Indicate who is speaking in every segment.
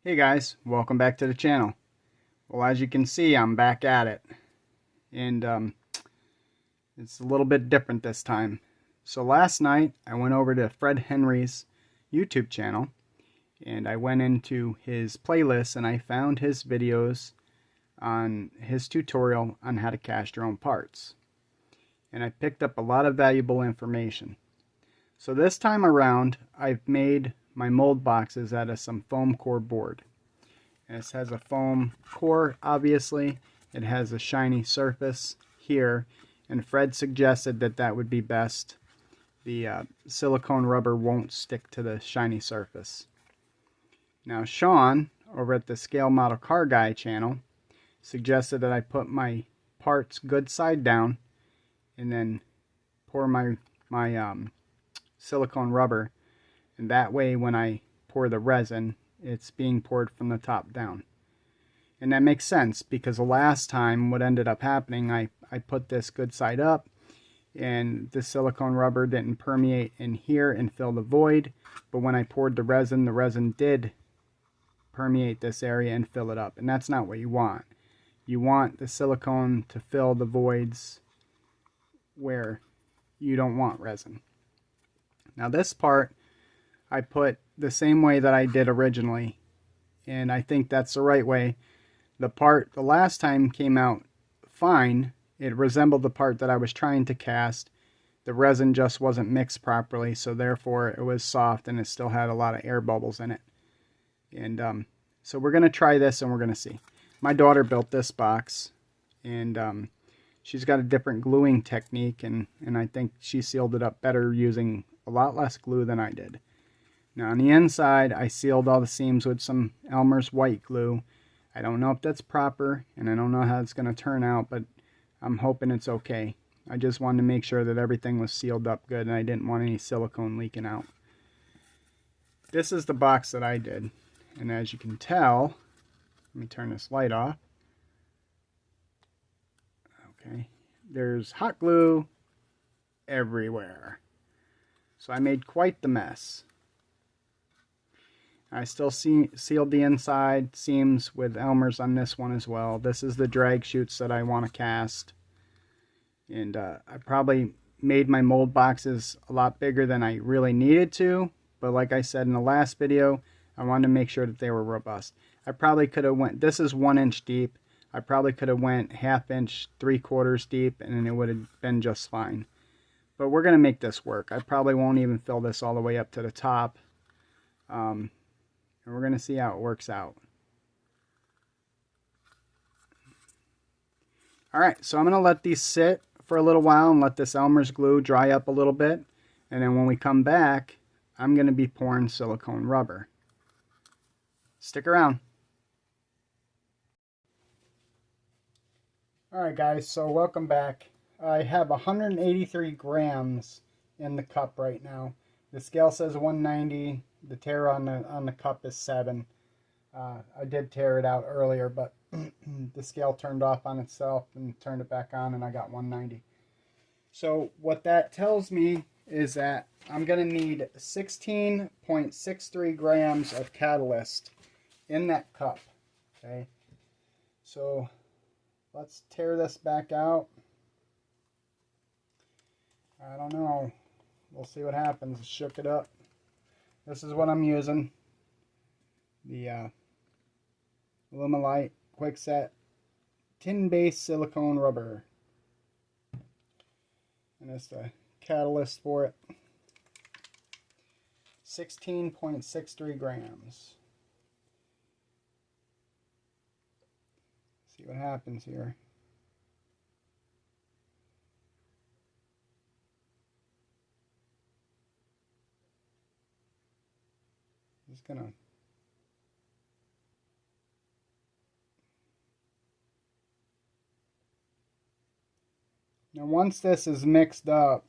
Speaker 1: Hey guys, welcome back to the channel. Well, as you can see, I'm back at it. And it's a little bit different this time. So last night, I went over to Fred Henry's YouTube channel, and I went into his playlist and I found his videos on his tutorial on how to cast your own parts. And I picked up a lot of valuable information. So this time around, I've made my mold boxes out of some foam core board. This has a foam core, obviously. It has a shiny surface here, and Fred suggested that that would be best. The silicone rubber won't stick to the shiny surface. Now Sean, over at the Scale Model Car Guy channel, suggested that I put my parts good side down and then pour my silicone rubber, and that way when I pour the resin, it's being poured from the top down. And that makes sense because the last time what ended up happening, I put this good side up and the silicone rubber didn't permeate in here and fill the void, but when I poured the resin did permeate this area and fill it up, and that's not what you want. You want the silicone to fill the voids where you don't want resin. Now this part I put the same way that I did originally, and I think that's the right way. The part the last time came out fine. It resembled the part that I was trying to cast. The resin just wasn't mixed properly, so therefore it was soft and it still had a lot of air bubbles in it. And so we're going to try this and we're going to see. My daughter built this box, and she's got a different gluing technique, and I think she sealed it up better using a lot less glue than I did. Now on the inside, I sealed all the seams with some Elmer's white glue. I don't know if that's proper, and I don't know how it's going to turn out, but I'm hoping it's okay. I just wanted to make sure that everything was sealed up good, and I didn't want any silicone leaking out. This is the box that I did, and as you can tell, let me turn this light off. Okay, there's hot glue everywhere. So I made quite the mess. I still sealed the inside seams with Elmer's on this one as well. This is the drag chutes that I want to cast. And I probably made my mold boxes a lot bigger than I really needed to. But like I said in the last video, I wanted to make sure that they were robust. I probably could have went, this is 1 inch deep. I probably could have went 1/2 inch, 3/4 deep, and it would have been just fine. But we're going to make this work. I probably won't even fill this all the way up to the top. And we're going to see how it works out. Alright, so I'm going to let these sit for a little while and let this Elmer's glue dry up a little bit. And then when we come back, I'm going to be pouring silicone rubber. Stick around. Alright guys, so welcome back. I have 183 grams in the cup right now. The scale says 190. The tear on the cup is 7. I did tear it out earlier, but the scale turned off on itself and turned it back on, and I got 190. So what that tells me is that I'm going to need 16.63 grams of catalyst in that cup. Okay, so let's tear this back out. I don't know. We'll see what happens. Shook it up. This is what I'm using. The Lumelite Quickset tin-based silicone rubber. And it's the catalyst for it. 16.63 grams. See what happens here. Just gonna now once this is mixed up,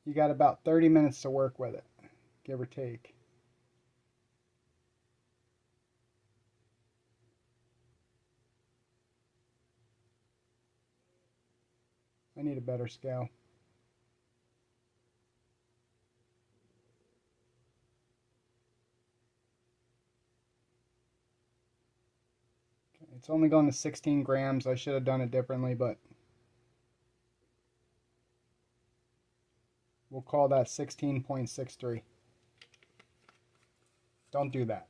Speaker 1: you got about 30 minutes to work with it, give or take. I need a better scale. It's only going to 16 grams. I should have done it differently, but we'll call that 16.63. Don't do that.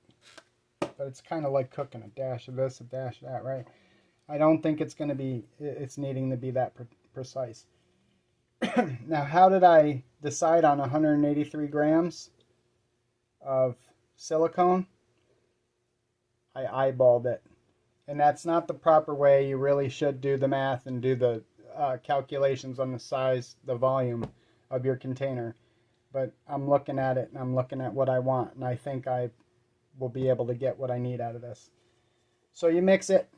Speaker 1: But it's kind of like cooking, a dash of this, a dash of that, right? I don't think it's going to be, it's needing to be that precise. Now, how did I decide on 183 grams of silicone? I eyeballed it. And that's not the proper way. You really should do the math and do the calculations on the size, the volume of your container. But I'm looking at it and I'm looking at what I want, and I think I will be able to get what I need out of this. So you mix it.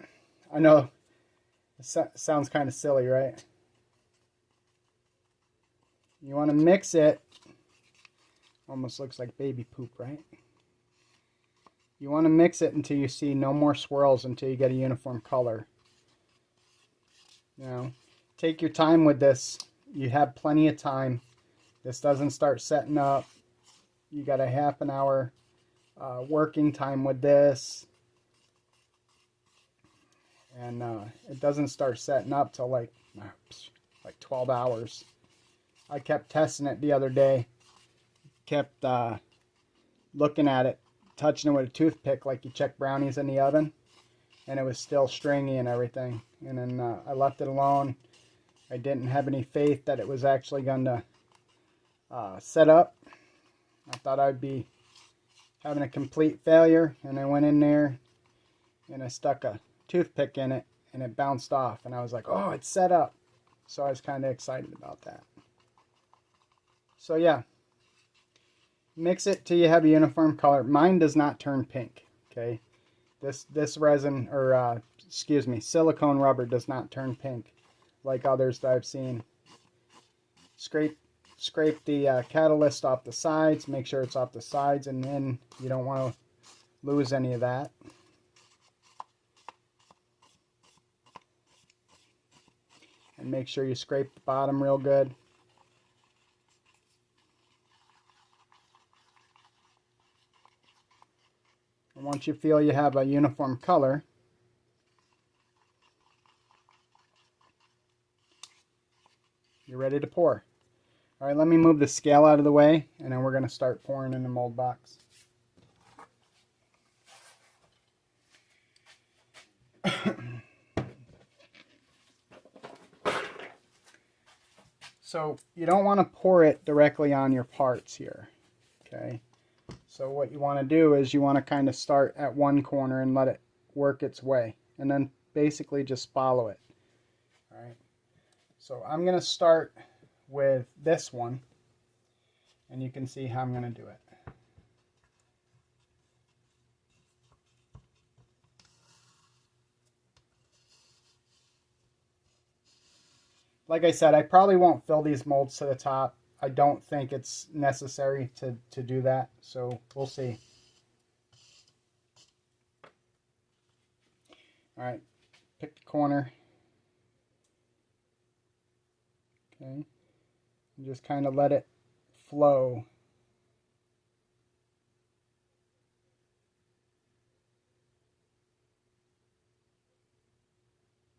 Speaker 1: I know it sounds kind of silly, right? You want to mix it. Almost looks like baby poop, right? You want to mix it until you see no more swirls, until you get a uniform color. You know, take your time with this. You have plenty of time. This doesn't start setting up. You got a half an hour working time with this. And it doesn't start setting up till like 12 hours. I kept testing it the other day. Kept looking at it, touching it with a toothpick like you check brownies in the oven. And it was still stringy and everything. And then I left it alone. I didn't have any faith that it was actually going to set up. I thought I'd be having a complete failure, and I went in there and I stuck a toothpick in it and it bounced off, and I was like, oh, it's set up. So I was kind of excited about that. So yeah, mix it till you have a uniform color. Mine does not turn pink, okay? This resin, or excuse me, silicone rubber does not turn pink like others that I've seen. Scrape the catalyst off the sides. Make sure it's off the sides, and then you don't want to lose any of that. And make sure you scrape the bottom real good. And once you feel you have a uniform color, you're ready to pour. All right, let me move the scale out of the way, and then we're going to start pouring in the mold box. So you don't want to pour it directly on your parts here, okay? So what you want to do is you want to kind of start at one corner and let it work its way, and then basically just follow it. All right. So I'm going to start with this one, and you can see how I'm going to do it. Like I said, I probably won't fill these molds to the top. I don't think it's necessary to do that, so we'll see. All right, pick the corner. Okay, and just kind of let it flow.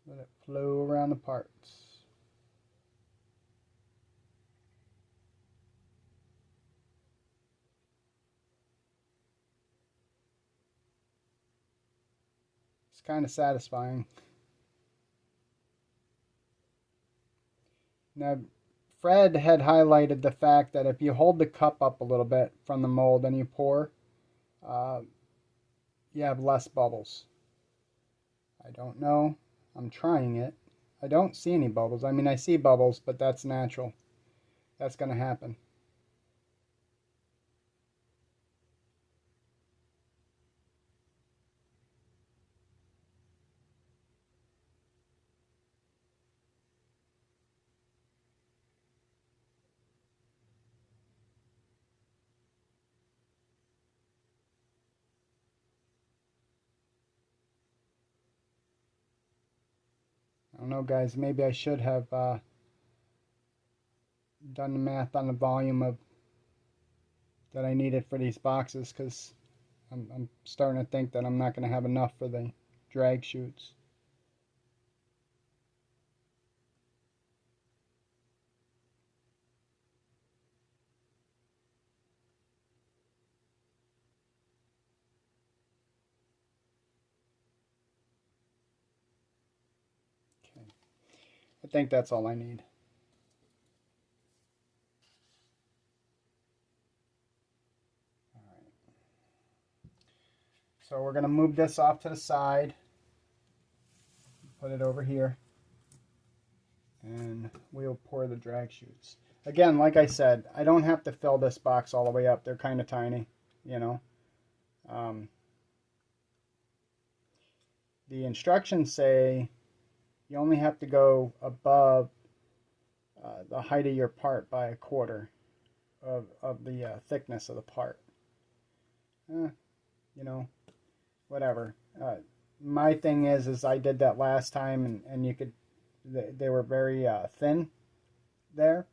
Speaker 1: Let it flow around the parts. It's kind of satisfying. Now, Fred had highlighted the fact that if you hold the cup up a little bit from the mold and you pour, you have less bubbles. I don't know. I'm trying it. I don't see any bubbles. I mean, I see bubbles, but that's natural. That's going to happen. I don't know, guys. Maybe I should have done the math on the volume of that I needed for these boxes, because I'm starting to think that I'm not going to have enough for the drag chutes. Okay. I think that's all I need. So we're going to move this off to the side, put it over here, and we'll pour the drag chutes. Again, like I said, I don't have to fill this box all the way up. They're kind of tiny, you know. The instructions say you only have to go above the height of your part by a quarter of the thickness of the part. You know, whatever. My thing is I did that last time, and you could, they were very thin there,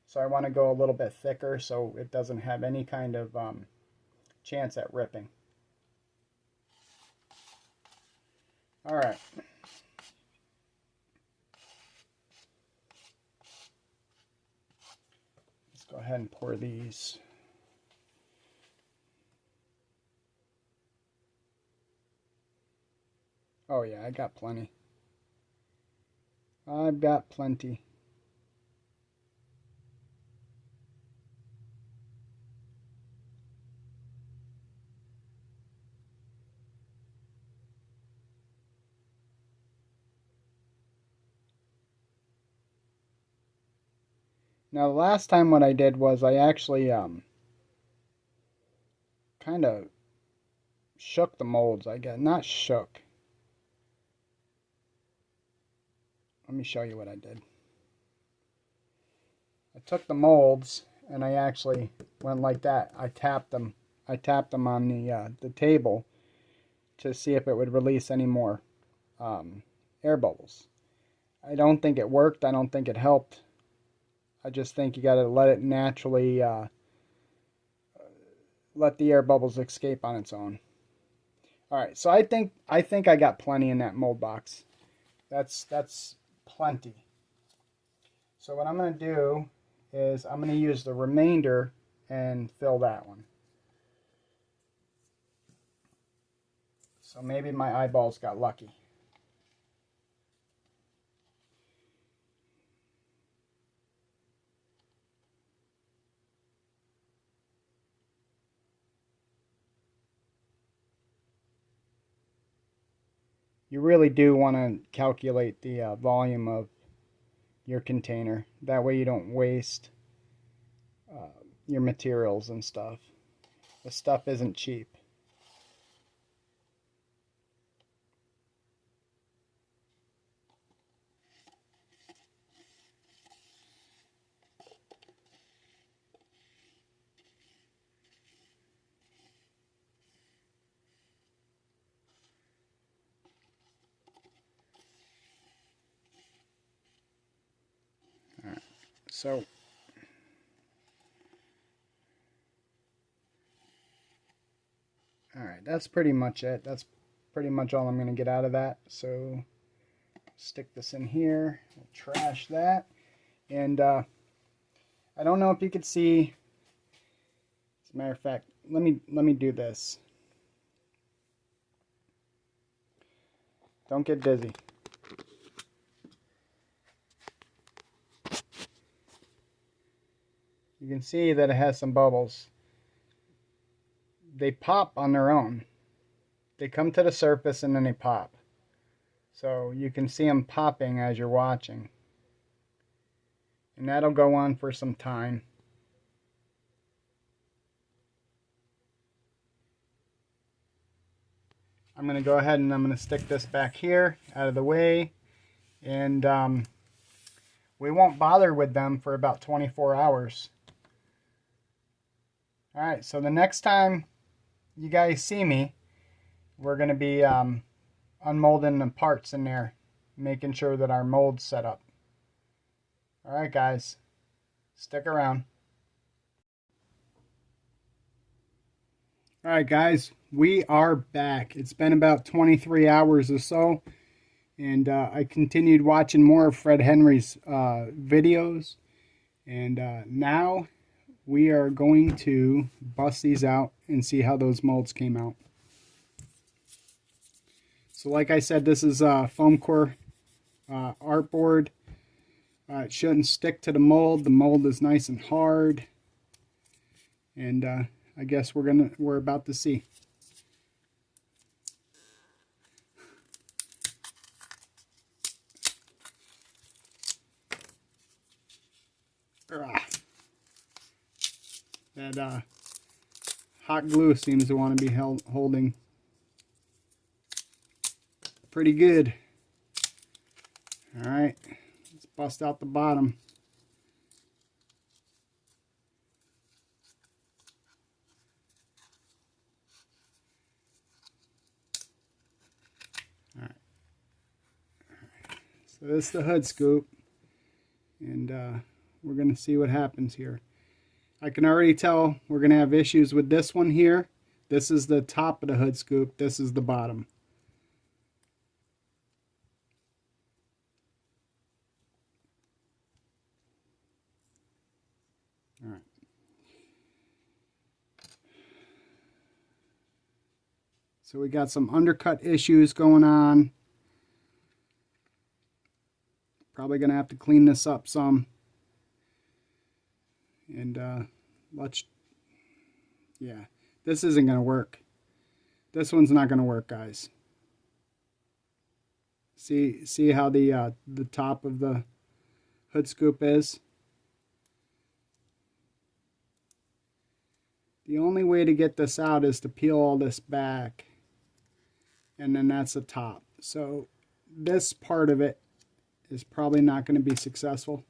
Speaker 1: so I want to go a little bit thicker so it doesn't have any kind of chance at ripping. All right. Let's go ahead and pour these. Oh yeah, I got plenty. I've got plenty. Now the last time what I did was I actually kind of shook the molds, I guess. Not shook. Let me show you what I did. I took the molds and I actually went like that. I tapped them on the table to see if it would release any more air bubbles. I don't think it worked. I don't think it helped. I just think you got to let it naturally let the air bubbles escape on its own. All right, so I think I got plenty in that mold box. That's plenty. So what I'm going to do is I'm going to use the remainder and fill that one. So maybe my eyeballs got lucky. You really do want to calculate the volume of your container. That way you don't waste your materials and stuff. The stuff isn't cheap. All right. So alright, that's pretty much it. That's pretty much all I'm going to get out of that. So stick this in here, we'll trash that, and I don't know if you could see, as a matter of fact, let me do this. Don't get dizzy. You can see that it has some bubbles. They pop on their own. They come to the surface and then they pop. So you can see them popping as you're watching. And that'll go on for some time. I'm going to go ahead and I'm going to stick this back here out of the way. And we won't bother with them for about 24 hours. Alright, so the next time you guys see me, we're going to be unmolding the parts in there, making sure that our mold's set up. Alright guys, stick around. All right, guys, we are back. It's been about 23 hours or so, and I continued watching more of Fred Henry's videos, and now we are going to bust these out and see how those molds came out. So like I said, this is a foam core artboard. It shouldn't stick to the mold. The mold is nice and hard, and I guess we're about to see. That hot glue seems to want to be holding pretty good. All right, let's bust out the bottom. All right. So this is the hood scoop, and we're going to see what happens here. I can already tell we're going to have issues with this one here. This is the top of the hood scoop. This is the bottom. All right. So we got some undercut issues going on. Probably going to have to clean this up some. And yeah, this isn't going to work. This one's not going to work, guys. See how the top of the hood scoop is? The only way to get this out is to peel all this back, and then that's the top. So this part of it is probably not going to be successful.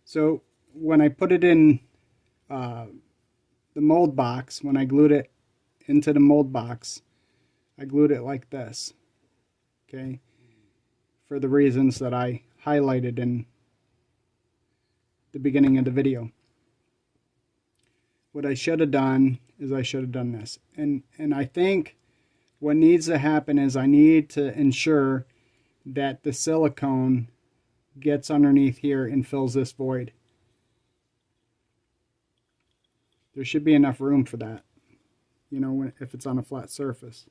Speaker 1: So when I put it in the mold box, when I glued it into the mold box, I glued it like this, okay, for the reasons that I highlighted in the beginning of the video. What I should have done is I should have done this. And I think what needs to happen is I need to ensure that the silicone gets underneath here and fills this void. There should be enough room for that, you know, if it's on a flat surface.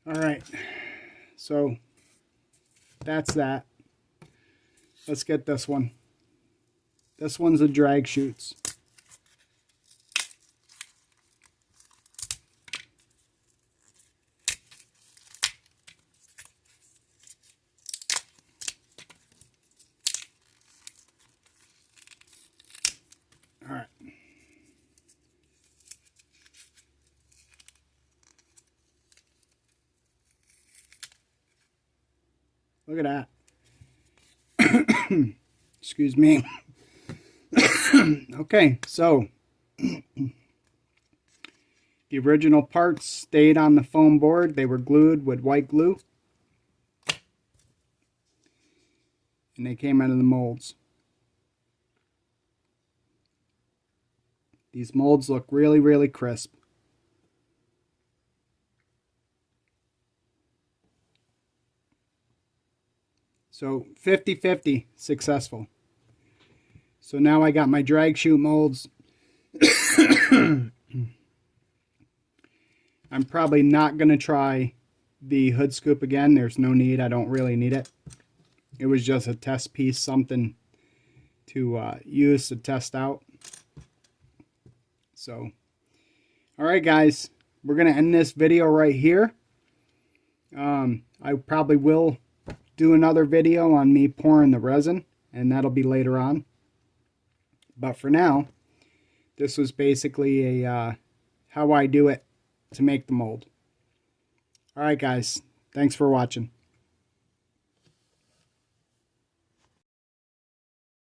Speaker 1: All right, so that's that. Let's get this one. This one's the drag chutes. All right. Look at that. Excuse me. Okay, so the original parts stayed on the foam board. They were glued with white glue, and they came out of the molds. These molds look really, really crisp. So 50-50 successful. So now I got my drag chute molds. I'm probably not going to try the hood scoop again. There's no need. I don't really need it. It was just a test piece, something to use to test out. So, all right, guys, we're going to end this video right here. I probably will do another video on me pouring the resin, and that'll be later on. But for now, this was basically a how I do it to make the mold. All right, guys, thanks for watching.